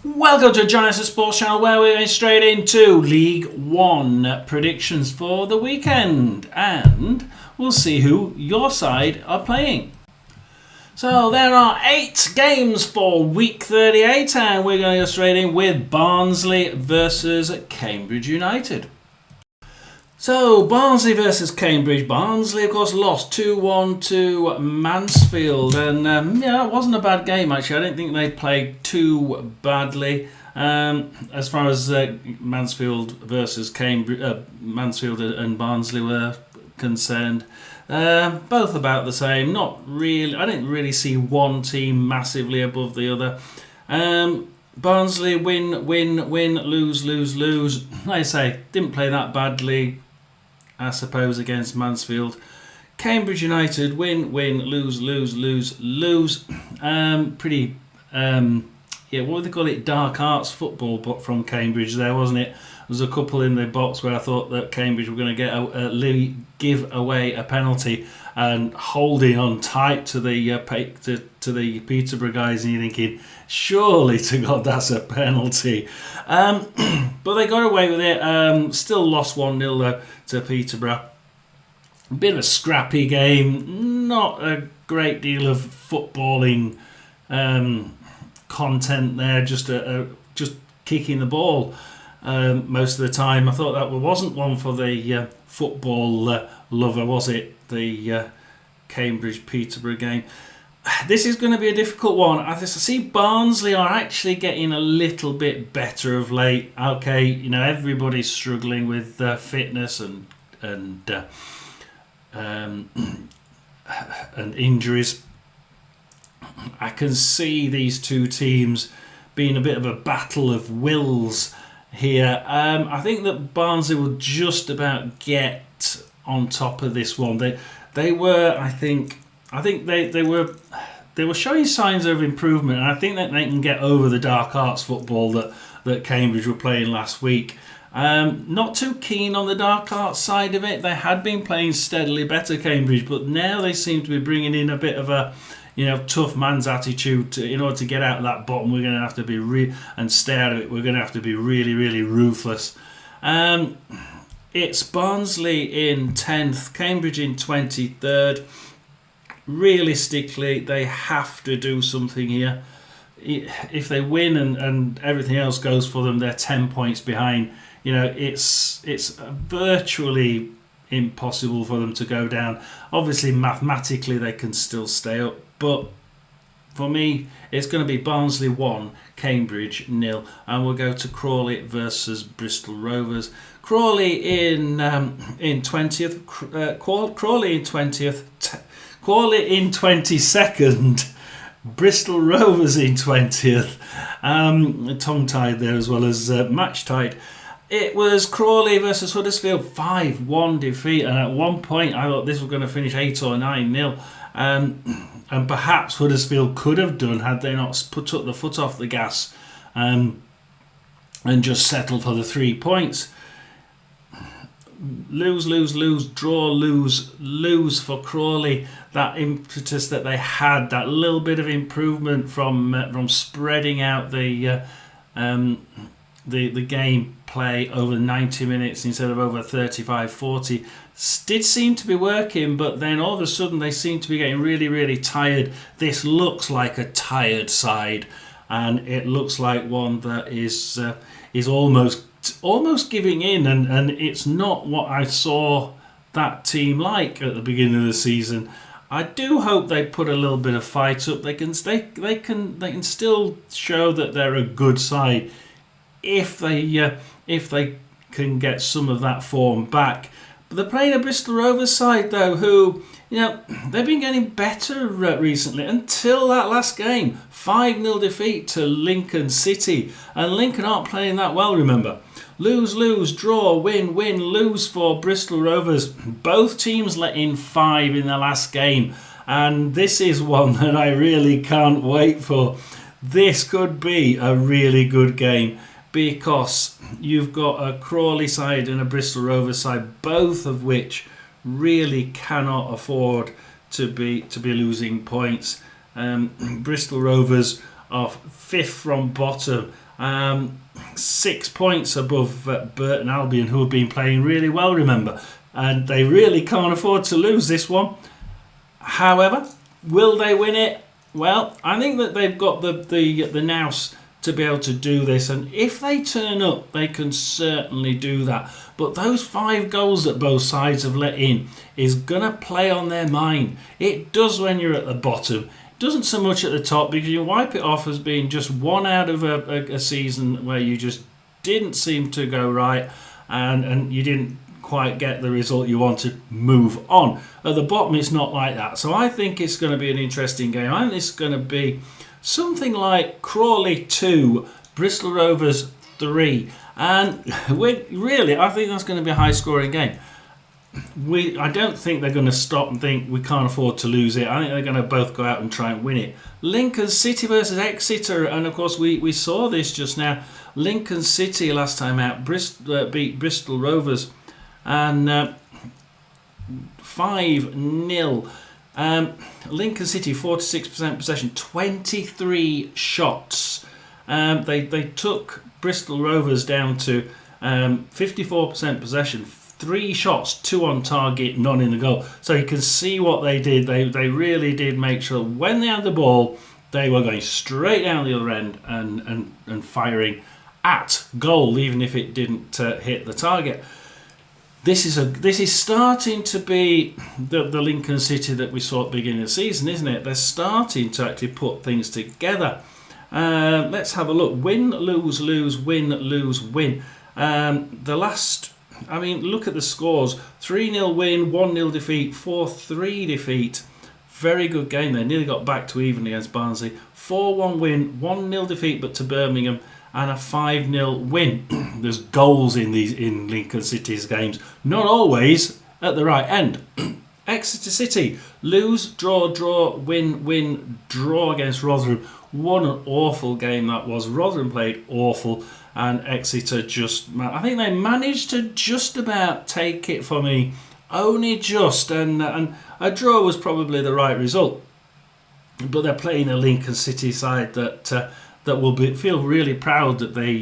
Welcome to John S. Sports Channel, where we're straight into League One predictions for the weekend, and we'll see who your side are playing. So there are 8 games for week 38, and we're going to go straight in with Barnsley versus Cambridge United. So, Barnsley versus Cambridge. Barnsley, of course, lost 2-1 to Mansfield. And, it wasn't a bad game, actually. I didn't think they played too badly. As far as Mansfield versus Cambridge, Mansfield and Barnsley were concerned. Both about the same. Not really. I didn't really see one team massively above the other. Barnsley win, lose. Like I say, didn't play that badly, I suppose, against Mansfield. Cambridge United win, lose. Pretty, what would they call it? Dark arts football, but from Cambridge there, wasn't it? There was a couple in the box where I thought that Cambridge were going to give away a penalty, and holding on tight to the Peterborough guys, and you're thinking, surely to God that's a penalty. But they got away with it. Still lost 1-0 though to Peterborough. A bit of a scrappy game. Not a great deal of footballing content there. Just kicking the ball most of the time. I thought that wasn't one for the football lover, was it? The Cambridge-Peterborough game. This is going to be a difficult one. I see Barnsley are actually getting a little bit better of late. Okay, everybody's struggling with fitness and injuries. I can see these two teams being a bit of a battle of wills here. I think that Barnsley will just about get on top of this one. They were, I think they were showing signs of improvement, and I think that they can get over the dark arts football that Cambridge were playing last week. Not too keen on the dark arts side of it. They had been playing steadily better, Cambridge, but now they seem to be bringing in a bit of a tough man's attitude. In order to get out of that bottom, we're going to have to be and stay out of it. We're going to have to be really, really ruthless. It's Barnsley in 10th, Cambridge in 23rd. Realistically, they have to do something here. If they win and everything else goes for them, they're 10 points behind. It's virtually impossible for them to go down. Obviously, mathematically, they can still stay up, but for me, it's going to be Barnsley 1, Cambridge 0, and we'll go to Crawley versus Bristol Rovers. Crawley in 20th, Crawley in 20th, Crawley in 22nd, Bristol Rovers in 20th. Tongue-tied there as well as match-tied. It was Crawley versus Huddersfield, 5-1 defeat, and at one point I thought this was going to finish 8 or 9-0. And perhaps Huddersfield could have done had they not took the foot off the gas and just settled for the 3 points. Lose, draw, lose for Crawley. That impetus that they had, that little bit of improvement from spreading out the game play over 90 minutes instead of over 35-40 did seem to be working, but then all of a sudden they seem to be getting really, really tired. This looks like a tired side, and it looks like one that is almost giving in, and it's not what I saw that team like at the beginning of the season. I do hope they put a little bit of fight up. They can still show that they're a good side if they can get some of that form back. But they're playing a Bristol Rovers side though, who they've been getting better recently until that last game, 5-0 defeat to Lincoln City, and Lincoln aren't playing that well. Remember, lose, draw, win, lose for Bristol Rovers. Both teams let in 5 in the last game, and this is one that I really can't wait for. This could be a really good game, because you've got a Crawley side and a Bristol Rovers side, both of which really cannot afford to be losing points. Bristol Rovers are 5th from bottom. 6 points above Burton Albion, who have been playing really well, remember, and they really can't afford to lose this one. However, will they win it? Well, I think that they've got the nous to be able to do this, and if they turn up, they can certainly do that. But those 5 goals that both sides have let in is going to play on their mind. It does when you're at the bottom. It doesn't so much at the top, because you wipe it off as being just one out of a season where you just didn't seem to go right, and you didn't quite get the result you wanted. Move on. At the bottom, it's not like that. So I think it's going to be an interesting game. I think it's going to be something like Crawley 2, Bristol Rovers 3. And I think that's going to be a high-scoring game. I don't think they're going to stop and think we can't afford to lose it. I think they're going to both go out and try and win it. Lincoln City versus Exeter, and of course we saw this just now. Lincoln City last time out beat Bristol Rovers and 5-0. Lincoln City 46% possession, 23 shots. They took Bristol Rovers down to 54% possession, 3 shots, 2 on target, none in the goal. So you can see what they did. They really did make sure when they had the ball, they were going straight down the other end and firing at goal, even if it didn't hit the target. This is starting to be the Lincoln City that we saw at the beginning of the season, isn't it? They're starting to actually put things together. Let's have a look. Win, lose, lose, win, lose, win. Look at the scores. 3-0 win, 1-0 defeat, 4-3 defeat. Very good game. They nearly got back to even against Barnsley. 4-1 win, 1-0 defeat, but to Birmingham, and a 5-0 win. There's goals in Lincoln City's games, not always at the right end. Exeter City, lose, draw, win, draw against Rotherham. What an awful game that was. Rotherham played awful, and Exeter I think they managed to just about take it for me. Only just, and a draw was probably the right result. But they're playing a Lincoln City side that will feel really proud that they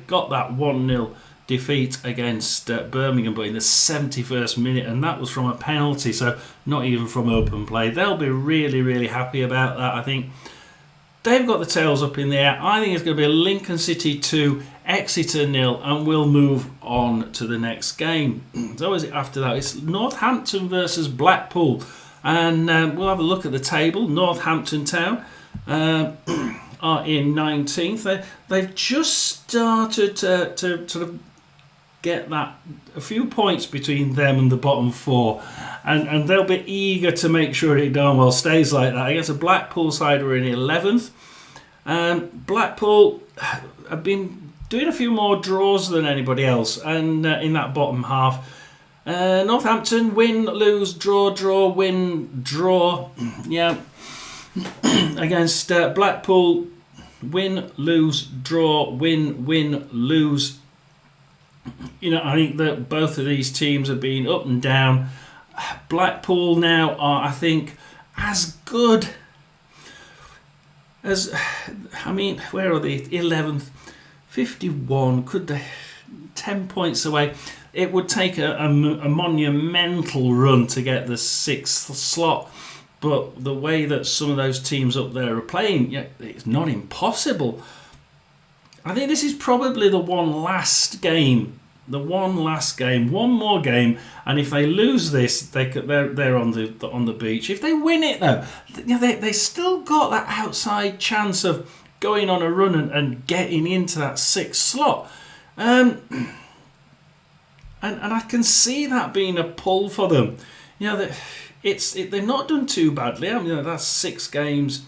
got that 1-0 defeat against Birmingham, but in the 71st minute, and that was from a penalty, so not even from open play. They'll be really, really happy about that. I think they've got the tails up in the air. I think it's going to be a Lincoln City 2, Exeter 0, and we'll move on to the next game. So after that, it's Northampton versus Blackpool, and we'll have a look at the table. Northampton Town are in 19th. They've just started to sort of get a few points between them and the bottom 4, and they'll be eager to make sure it darn well stays like that against a Blackpool side who are in 11th. Blackpool have been doing a few more draws than anybody else, and in that bottom half, Northampton win, lose, draw, win, draw. Yeah. Against Blackpool, win, lose, draw, win, lose. I think that both of these teams have been up and down. Blackpool now are, I think, as good as, where are they? 11th, 51. Could they? 10 points away. It would take a monumental run to get the 6th slot. But the way that some of those teams up there are playing, it's not impossible. I think this is probably the one last game. One more game, and if they lose this, they're on the beach. If they win it, though, they still got that outside chance of going on a run and getting into that 6th slot. And I can see that being a pull for them. They've not done too badly. That's 6 games,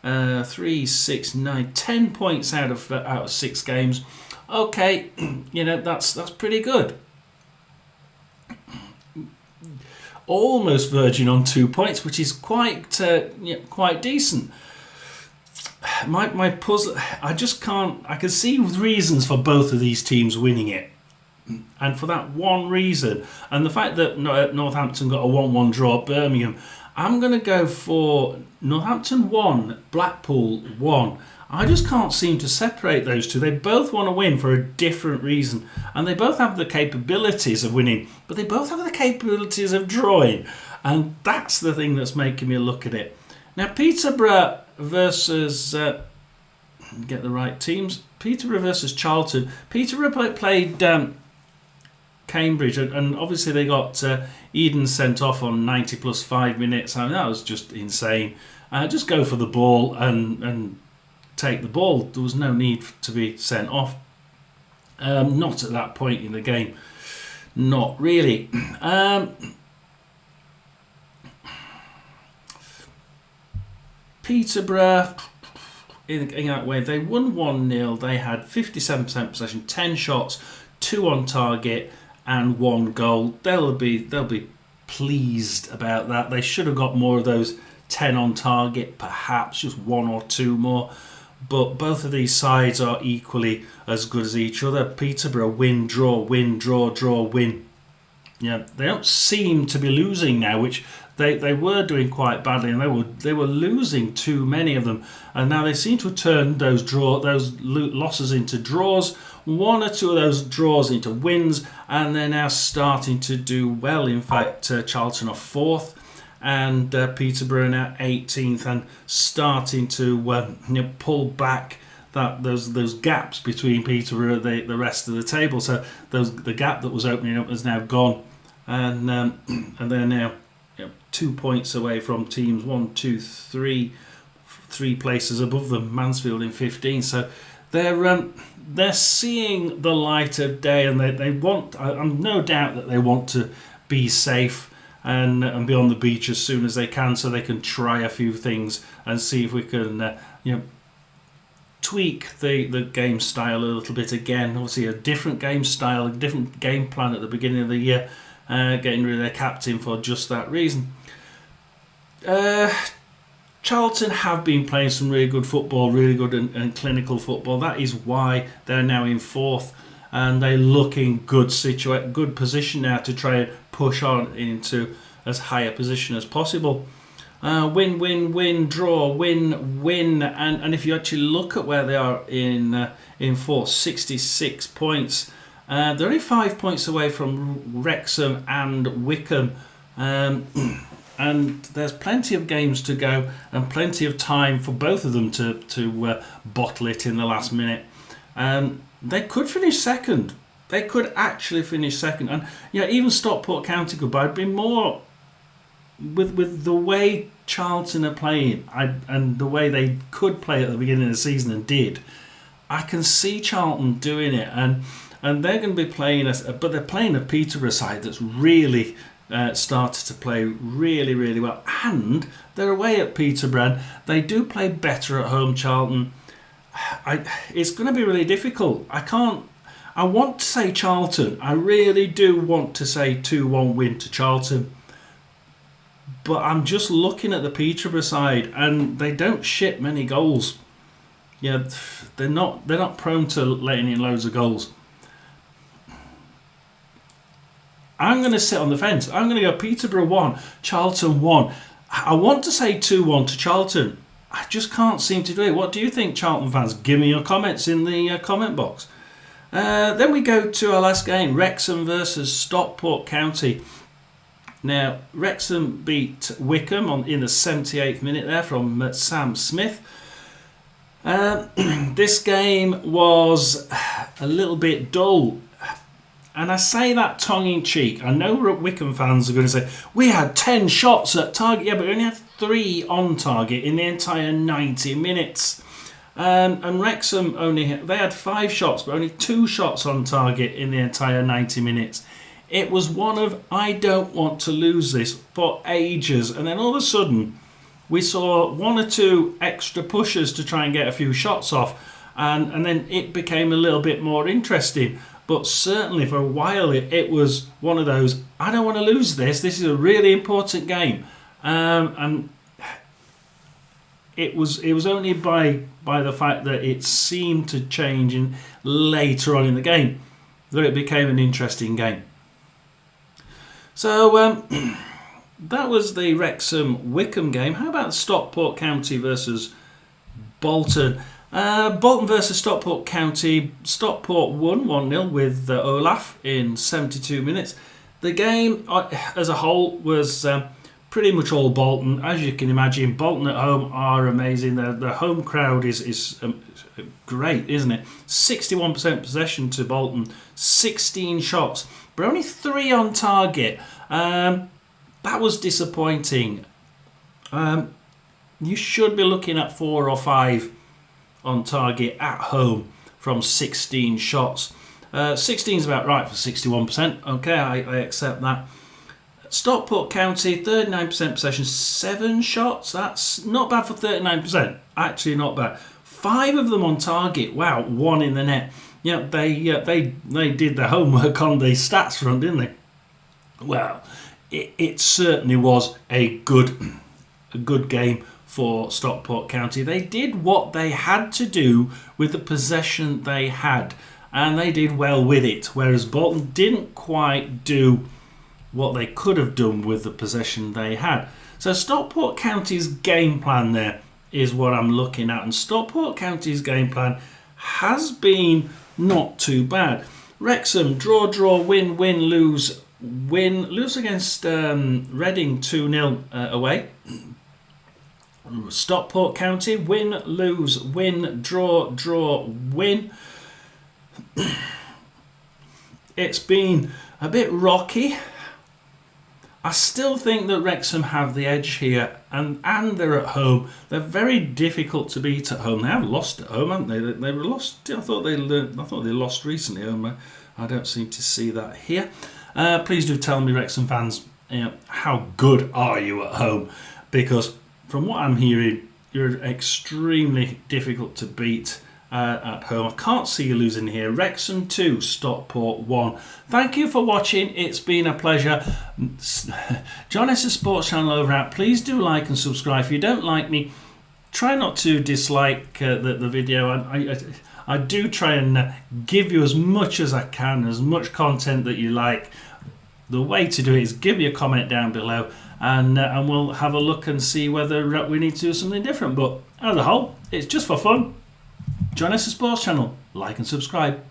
3, 6, 9, 10 points out of 6 games. Okay, that's pretty good. Almost verging on 2 points, which is quite decent. My puzzle, I just can't. I can see reasons for both of these teams winning it. And for that one reason, and the fact that Northampton got a 1-1 draw at Birmingham, I'm going to go for Northampton 1, Blackpool 1. I just can't seem to separate those two. They both want to win for a different reason. And they both have the capabilities of winning, but they both have the capabilities of drawing. And that's the thing that's making me look at it. Now, Peterborough versus... get the right teams. Peterborough versus Charlton. Peterborough played Cambridge, and obviously they got Eden sent off on 90 plus 5 minutes. I mean, that was just insane. Just go for the ball and take the ball. There was no need to be sent off. Not at that point in the game. Not really. Peterborough, in that way, they won 1-0. They had 57% possession, 10 shots, 2 on target, and 1 goal. They'll be pleased about that. They should have got more of those 10 on target, perhaps just 1 or 2 more. But both of these sides are equally as good as each other. Peterborough win, draw, win, draw, draw, win. Yeah, they don't seem to be losing now, which they were doing quite badly, and they were losing too many of them. And now they seem to have turned those losses into draws, 1 or 2 of those draws into wins, and they're now starting to do well. In fact, Charlton are 4th, and Peterborough are now 18th, and starting to pull back those gaps between Peterborough and the rest of the table. So the gap that was opening up is now gone, and they're now 2 points away from teams 1, 2, 3 places above them. Mansfield in 15. So they're seeing the light of day, and they want. I'm no doubt that they want to be safe and be on the beach as soon as they can, so they can try a few things and see if we can tweak the game style a little bit again. Obviously, a different game style, a different game plan at the beginning of the year. Getting rid of their captain for just that reason. Charlton have been playing some really good football, really good and clinical football. That is why they're now in 4th, and they look in good position now to try and push on into as high a position as possible. Win, win, win, draw, win, win, and if you actually look at where they are in 4th, 66 points. They're only 5 points away from Wrexham and Wycombe, and there's plenty of games to go and plenty of time for both of them to bottle it in the last minute. They could finish second. They could actually finish second, and even Stockport County could. But I'd be more with the way Charlton are playing and the way they could play at the beginning of the season and did. I can see Charlton doing it, and they're going to be playing but they're playing a Peterborough side that's really started to play really, really well. And they're away at Peterborough. They do play better at home, Charlton. It's going to be really difficult. I want to say Charlton. I really do want to say 2-1 win to Charlton. But I'm just looking at the Peterborough side, and they don't ship many goals. Yeah, they're not prone to letting in loads of goals. I'm going to sit on the fence. I'm going to go Peterborough 1, Charlton 1. I want to say 2-1 to Charlton. I just can't seem to do it. What do you think, Charlton fans? Give me your comments in the comment box. Then we go to our last game, Wrexham versus Stockport County. Now, Wrexham beat Wycombe in the 78th minute there from Sam Smith. This game was a little bit dull. And I say that tongue-in-cheek. I know Wycombe fans are going to say, we had 10 shots at target. Yeah, but we only had 3 on target in the entire 90 minutes. And Wrexham they had 5 shots, but only 2 shots on target in the entire 90 minutes. It was one of, I don't want to lose this for ages. And then all of a sudden, we saw 1 or 2 extra pushes to try and get a few shots off. And then it became a little bit more interesting. But certainly for a while it was one of those, I don't want to lose this. This is a really important game. And it was only by the fact that it seemed to change later on in the game that it became an interesting game. So that was the Wrexham Wycombe game. How about Stockport County versus Bolton? Bolton versus Stockport County. Stockport won 1-0 with Olaf in 72 minutes. The game as a whole was pretty much all Bolton. As you can imagine, Bolton at home are amazing. The home crowd is great, isn't it? 61% possession to Bolton, 16 shots, but only 3 on target. That was disappointing. You should be looking at 4 or 5 on target at home from 16 shots. 16 is about right for 61%. Okay, I accept that. Stockport County, 39% possession, 7 shots. That's not bad for 39%. Actually, not bad. 5 of them on target. Wow, 1 in the net. Yeah, they did their homework on the stats front, didn't they? Well, it certainly was a good game for Stockport County. They did what they had to do with the possession they had, and they did well with it, whereas Bolton didn't quite do what they could have done with the possession they had. So Stockport County's game plan there is what I'm looking at, and Stockport County's game plan has been not too bad. Wrexham, draw, win, lose against Reading 2-0 away. Stockport County, win, lose, win, draw, win. It's been a bit rocky. I still think that Wrexham have the edge here, and they're at home. They're very difficult to beat at home. They have lost at home, haven't they? They were lost. I thought they lost recently. I don't seem to see that here. Please do tell me, Wrexham fans, how good are you at home? Because from what I'm hearing, you're extremely difficult to beat at home. I can't see you losing here. Wrexham 2, Stockport 1. Thank you for watching. It's been a pleasure. John Essex Sports Channel over out. Please do like and subscribe. If you don't like me, try not to dislike the video. I do try and give you as much as I can, as much content that you like. The way to do it is give me a comment down below, and we'll have a look and see whether we need to do something different. But as a whole, it's just for fun. John Essex Sports Channel. Like and subscribe.